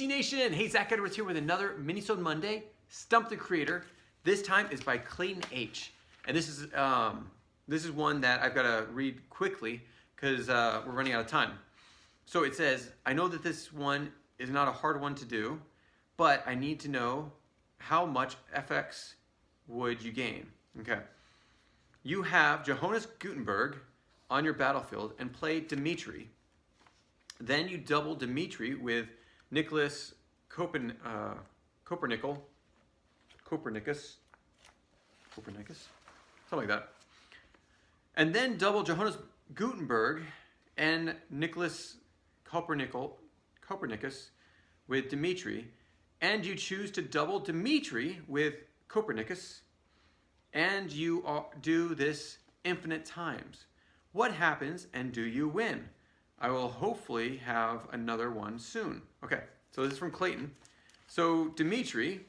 PC Nation! Hey, Zack Edwards here with another Miniside Monday. Stump the Creator. This time is by Clayton H. And this is one that I've got to read quickly because we're running out of time. So it says, I know that this one is not a hard one to do, but I need to know how much FX would you gain. Okay. You have Johannes Gutenberg on your battlefield and play Dimitri. Then you double Dimitri with Nicholas Copernicus, something like that. And then double Johannes Gutenberg and Nicholas Copernicus with Dimitri. And you choose to double Dimitri with Copernicus. And you do this infinite times. What happens and do you win? I will hopefully have another one soon. Okay, so this is from Clayton. So Dimitri,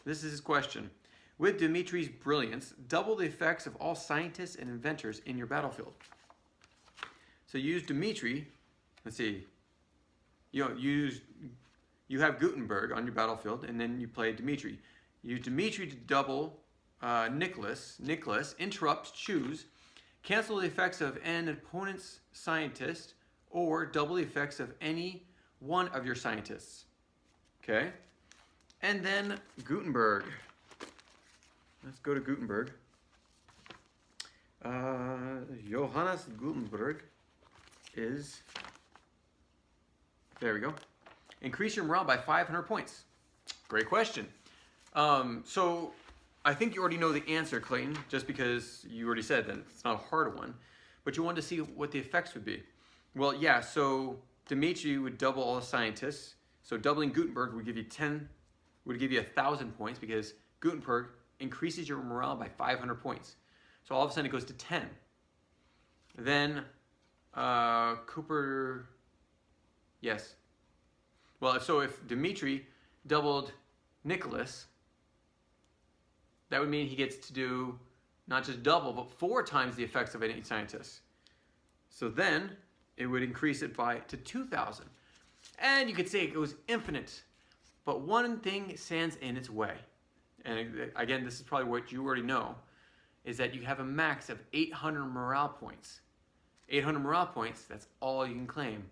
this is his question. With Dimitri's brilliance, double the effects of all scientists and inventors in your battlefield. So use Dimitri, let's see, you have Gutenberg on your battlefield and then you play Dimitri. Use Dimitri to double Nicholas, interrupt, choose, cancel the effects of an opponent's scientist, or double the effects of any one of your scientists. Okay? And then Gutenberg. Let's go to Gutenberg. Johannes Gutenberg is, there we go. Increase your morale by 500 points. Great question. So I think you already know the answer, Clayton, just because you already said that it's not a hard one, but you wanted to see what the effects would be. Well, yeah, so Dimitri would double all the scientists. So doubling Gutenberg would give you 1,000 points because Gutenberg increases your morale by 500 points. So all of a sudden it goes to 10. Then Cooper, yes. Well, so if Dimitri doubled Nicholas, that would mean he gets to do not just double, but 4 times the effects of any scientist. So then it would increase it to 2,000. And you could say it goes infinite, but one thing stands in its way. And again, this is probably what you already know, is that you have a max of 800 morale points. 800 morale points, that's all you can claim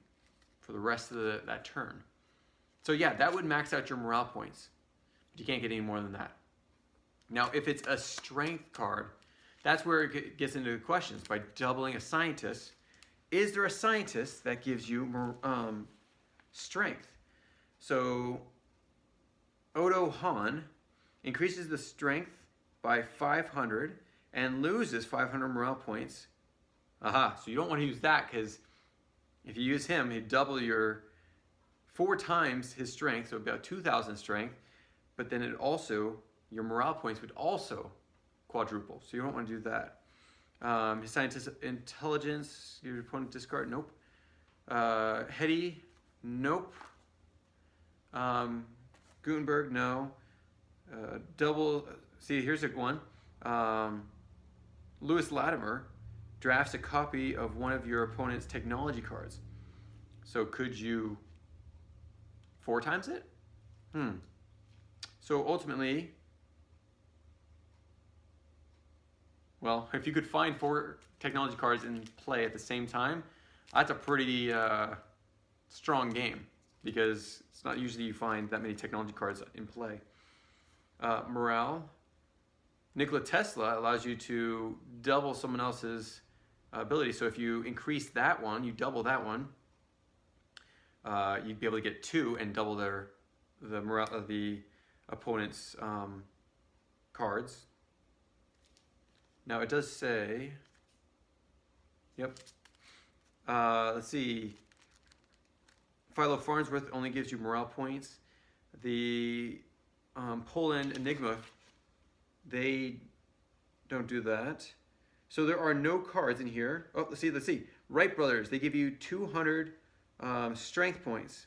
for the rest of that turn. So yeah, that would max out your morale points, but you can't get any more than that. Now, if it's a strength card, that's where it gets into the questions. By doubling a scientist, is there a scientist that gives you strength? So Odo Han increases the strength by 500 and loses 500 morale points. Aha, so you don't want to use that because if you use him, he'd double your 4 times his strength, so about 2,000 strength, but then your morale points would also quadruple, so you don't want to do that. His scientist intelligence, your opponent discard, nope. Hetty, nope. Gutenberg, no. Double, see, here's a one. Lewis Latimer drafts a copy of one of your opponent's technology cards. So could you 4 times it? So ultimately, well, if you could find 4 technology cards in play at the same time, that's a pretty strong game because it's not usually you find that many technology cards in play. Morale. Nikola Tesla allows you to double someone else's ability. So if you increase that one, you double that one, you'd be able to get 2 and double the morale of the opponent's cards. Now it does say, yep, let's see, Philo Farnsworth only gives you morale points. The Poland Enigma, they don't do that. So there are no cards in here. Oh, let's see. Wright Brothers, they give you 200 strength points.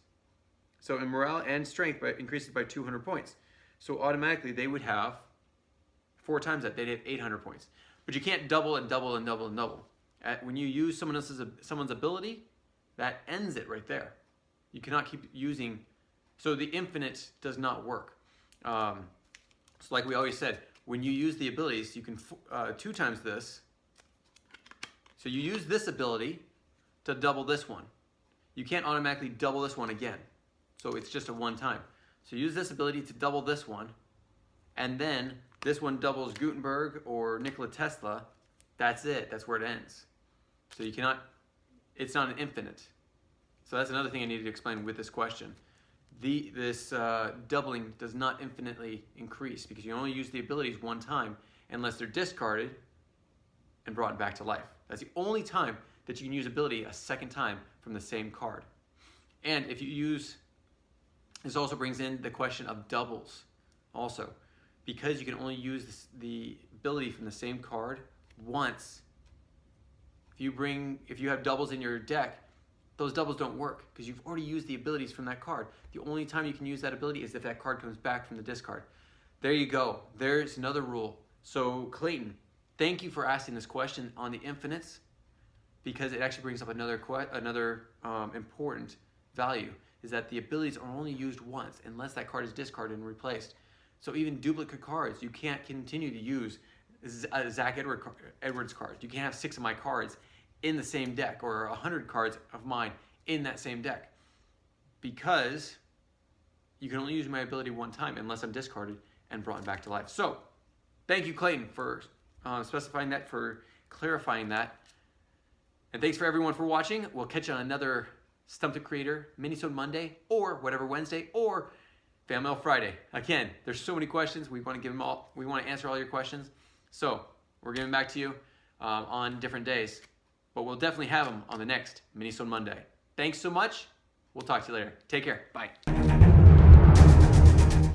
So in morale and strength, increases by 200 points. So automatically they would have 4 times that. They'd have 800 points. But you can't double and double and double and double. When you use someone's ability, that ends it right there. You cannot keep using So the infinite does not work. So like we always said, when you use the abilities, you can 2 times this. So you use this ability to double this one. You can't automatically double this one again. So it's just a one time. So use this ability to double this one, and then this one doubles Gutenberg or Nikola Tesla. That's it. That's where it ends. So you cannot, it's not an infinite. So that's another thing I needed to explain with this question. This doubling does not infinitely increase because you only use the abilities one time unless they're discarded and brought back to life. That's the only time that you can use ability a second time from the same card. And if you use, this also brings in the question of doubles also. Because you can only use the ability from the same card once, if you have doubles in your deck, those doubles don't work because you've already used the abilities from that card. The only time you can use that ability is if that card comes back from the discard. There you go. There's another rule. So Clayton, thank you for asking this question on the infinites, because it actually brings up another important value, is that the abilities are only used once unless that card is discarded and replaced. So even duplicate cards, you can't continue to use Zack Edwards cards. You can't have 6 of my cards in the same deck, or 100 cards of mine in that same deck, because you can only use my ability one time unless I'm discarded and brought back to life. So thank you, Clayton, for specifying that, for clarifying that. And thanks for everyone for watching. We'll catch you on another Stump the Creator Minisode Monday, or whatever Wednesday, or Fan Mail Friday. Again, there's so many questions. We want to give them all. We want to answer all your questions. So we're giving back to you on different days, but we'll definitely have them on the next Minisode Monday. Thanks so much. We'll talk to you later. Take care. Bye. If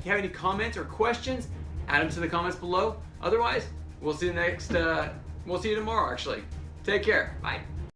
you have any comments or questions, add them to the comments below. Otherwise, we'll see you next. We'll see you tomorrow. Actually, take care. Bye.